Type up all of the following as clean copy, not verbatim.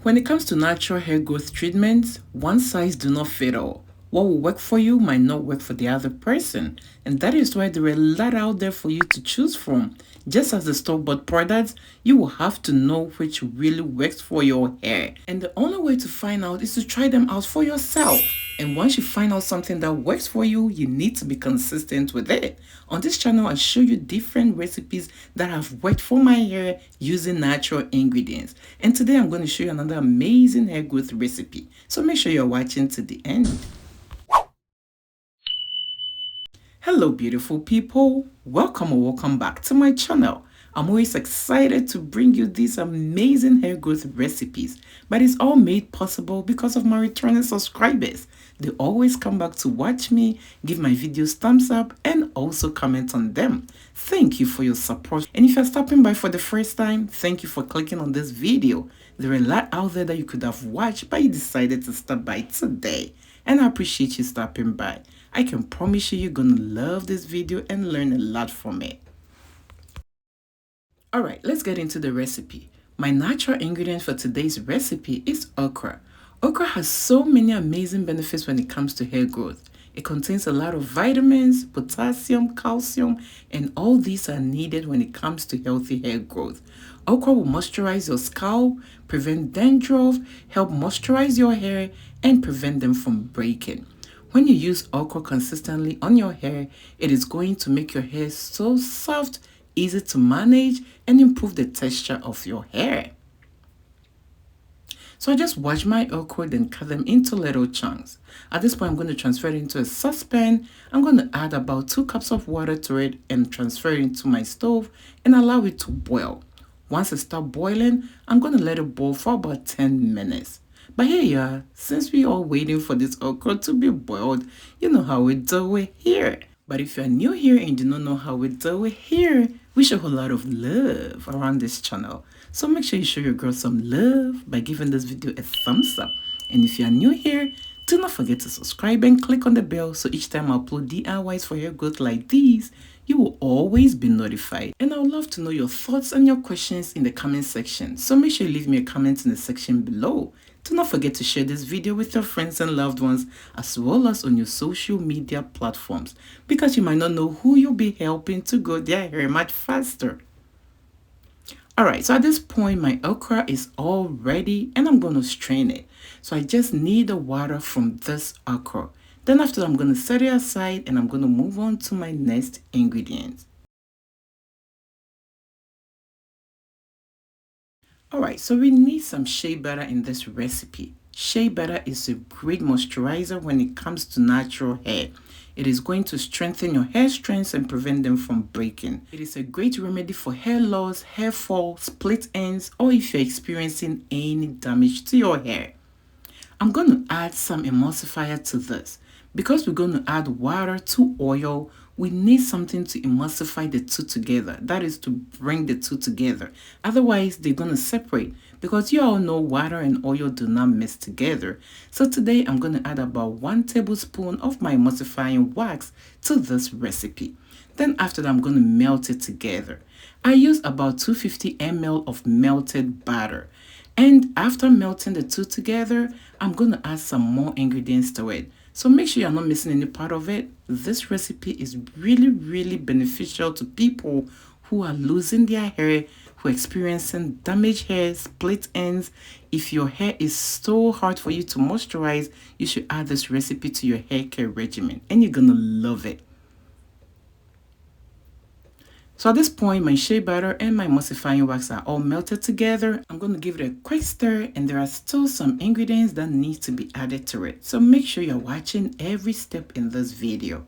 When it comes to natural hair growth treatments, one size do not fit all. What will work for you might not work for the other person, and that is why there are a lot out there for you to choose from. Just as the store-bought products, you will have to know which really works for your hair. And the only way to find out is to try them out for yourself. And once you find out something that works for you, you need to be consistent with it. On this channel, I show you different recipes that have worked for my hair using natural ingredients. And today I'm going to show you another amazing hair growth recipe. So make sure you're watching to the end. Hello beautiful people, welcome or welcome back to my channel. I'm always excited to bring you these amazing hair growth recipes, but it's all made possible because of my returning subscribers. They always come back to watch me, give my videos thumbs up, and also comment on them. Thank you for your support. And if you're stopping by for the first time, thank you for clicking on this video. There are a lot out there that you could have watched, but you decided to stop by today. And I appreciate you stopping by. I can promise you you're gonna love this video and learn a lot from it. Alright, let's get into the recipe. My natural ingredient for today's recipe is okra. Okra has so many amazing benefits when it comes to hair growth. It contains a lot of vitamins, potassium, calcium, and all these are needed when it comes to healthy hair growth. Okra will moisturize your scalp, prevent dandruff, help moisturize your hair, and prevent them from breaking. When you use okra consistently on your hair, it is going to make your hair so soft, easy to manage, and improve the texture of your hair. So I just wash my okra, then cut them into little chunks. At this point, I'm going to transfer it into a saucepan. I'm going to add about 2 cups of water to it and transfer it into my stove and allow it to boil. Once it starts boiling, I'm going to let it boil for about 10 minutes. But here you are, since we are waiting for this okra to be boiled, you know how we do it here. But if you're new here and do not know how we do it here, we show a lot of love around this channel. So make sure you show your girl some love by giving this video a thumbs up. And if you are new here, do not forget to subscribe and click on the bell so each time I upload DIYs for hair growth like these, you will always be notified. And I would love to know your thoughts and your questions in the comment section. So make sure you leave me a comment in the section below. Do not forget to share this video with your friends and loved ones as well as on your social media platforms because you might not know who you'll be helping to grow their hair much faster. Alright, so at this point my okra is all ready and I'm going to strain it. So I just need the water from this okra. Then after that I'm going to set it aside and I'm going to move on to my next ingredients. Alright, so we need some shea butter in this recipe. Shea butter is a great moisturizer when it comes to natural hair. It is going to strengthen your hair strands and prevent them from breaking. It is a great remedy for hair loss, hair fall, split ends, or if you're experiencing any damage to your hair. I'm going to add some emulsifier to this. Because we're going to add water to oil, we need something to emulsify the two together. That is to bring the two together. Otherwise, they're going to separate because you all know water and oil do not mix together. So today, I'm going to add about 1 tablespoon of my emulsifying wax to this recipe. Then after that, I'm going to melt it together. I use about 250 ml of melted butter. And after melting the two together, I'm going to add some more ingredients to it. So make sure you're not missing any part of it. This recipe is really beneficial to people who are losing their hair, who are experiencing damaged hair, split ends. If your hair is so hard for you to moisturize, you should add this recipe to your hair care regimen and you're gonna love it. So at this point, my shea butter and my emulsifying wax are all melted together. I'm going to give it a quick stir and there are still some ingredients that need to be added to it. So make sure you're watching every step in this video.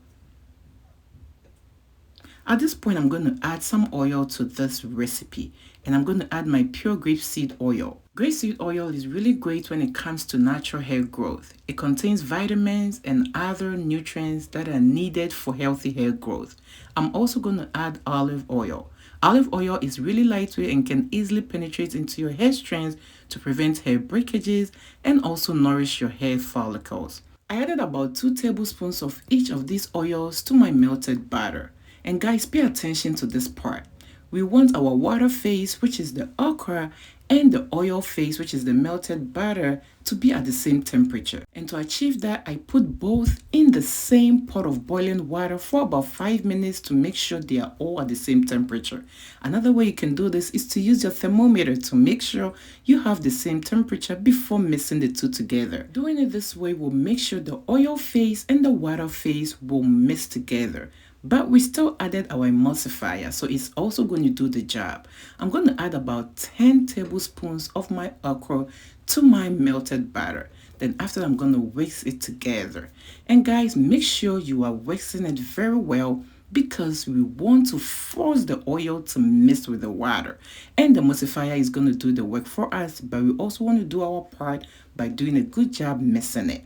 At this point, I'm going to add some oil to this recipe and I'm going to add my pure grapeseed oil. Grapeseed oil is really great when it comes to natural hair growth. It contains vitamins and other nutrients that are needed for healthy hair growth. I'm also going to add olive oil. Olive oil is really lightweight and can easily penetrate into your hair strands to prevent hair breakages and also nourish your hair follicles. I added about 2 tablespoons of each of these oils to my melted butter. And guys, pay attention to this part. We want our water phase, which is the okra, and the oil phase, which is the melted butter, to be at the same temperature. And to achieve that, I put both in the same pot of boiling water for about 5 minutes to make sure they are all at the same temperature. Another way you can do this is to use your thermometer to make sure you have the same temperature before mixing the two together. Doing it this way will make sure the oil phase and the water phase will mix together. But we still added our emulsifier, so it's also going to do the job. I'm going to add about 10 tablespoons of my okra to my melted butter. Then after that, I'm going to whisk it together. And guys, make sure you are whisking it very well because we want to force the oil to mix with the water. And the emulsifier is going to do the work for us, but we also want to do our part by doing a good job mixing it.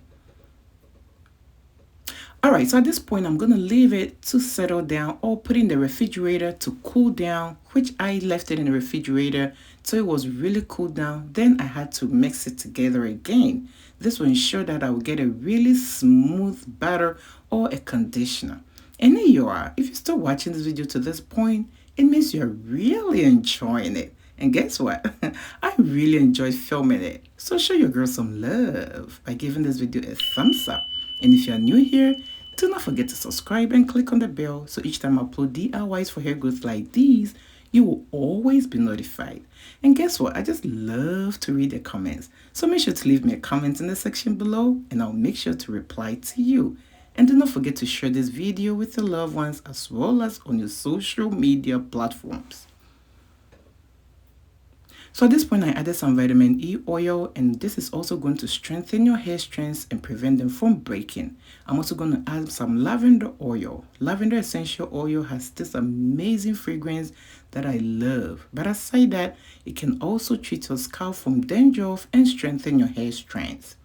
Alright, so at this point, I'm going to leave it to settle down or put it in the refrigerator to cool down, which I left it in the refrigerator so it was really cooled down. Then I had to mix it together again. This will ensure that I will get a really smooth batter or a conditioner. And there you are. If you're still watching this video to this point, it means you're really enjoying it. And guess what? I really enjoyed filming it. So show your girl some love by giving this video a thumbs up. And if you're new here, do not forget to subscribe and click on the bell so each time I upload DIYs for hair growth like these, you will always be notified. And guess what? I just love to read the comments. So make sure to leave me a comment in the section below and I'll make sure to reply to you. And do not forget to share this video with your loved ones as well as on your social media platforms. So at this point, I added some vitamin E oil, and this is also going to strengthen your hair strands and prevent them from breaking. I'm also going to add some lavender oil. Lavender essential oil has this amazing fragrance that I love. But aside that, it can also treat your scalp from dandruff and strengthen your hair strands.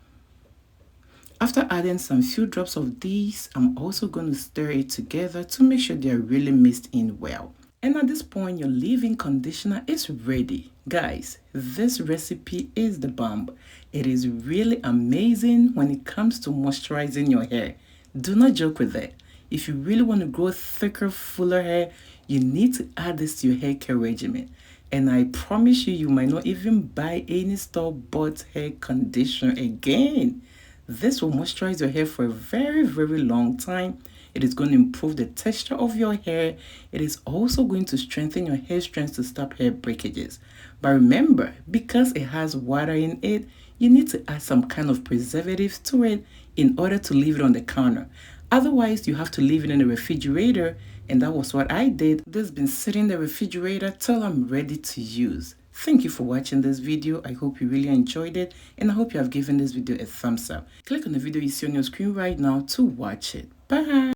After adding some few drops of these, I'm also going to stir it together to make sure they are really mixed in well. And at this point, your leave-in conditioner is ready. Guys, this recipe is the bomb. It is really amazing when it comes to moisturizing your hair. Do not joke with it. If you really want to grow thicker, fuller hair, you need to add this to your hair care regimen. And I promise you, you might not even buy any store-bought hair conditioner again. This will moisturize your hair for a very, very long time. It is going to improve the texture of your hair. It is also going to strengthen your hair strands to stop hair breakages. But remember, because it has water in it, you need to add some kind of preservative to it in order to leave it on the counter. Otherwise, you have to leave it in the refrigerator, and that was what I did. This has been sitting in the refrigerator till I'm ready to use. Thank you for watching this video. I hope you really enjoyed it, and I hope you have given this video a thumbs up. Click on the video you see on your screen right now to watch it. Bye!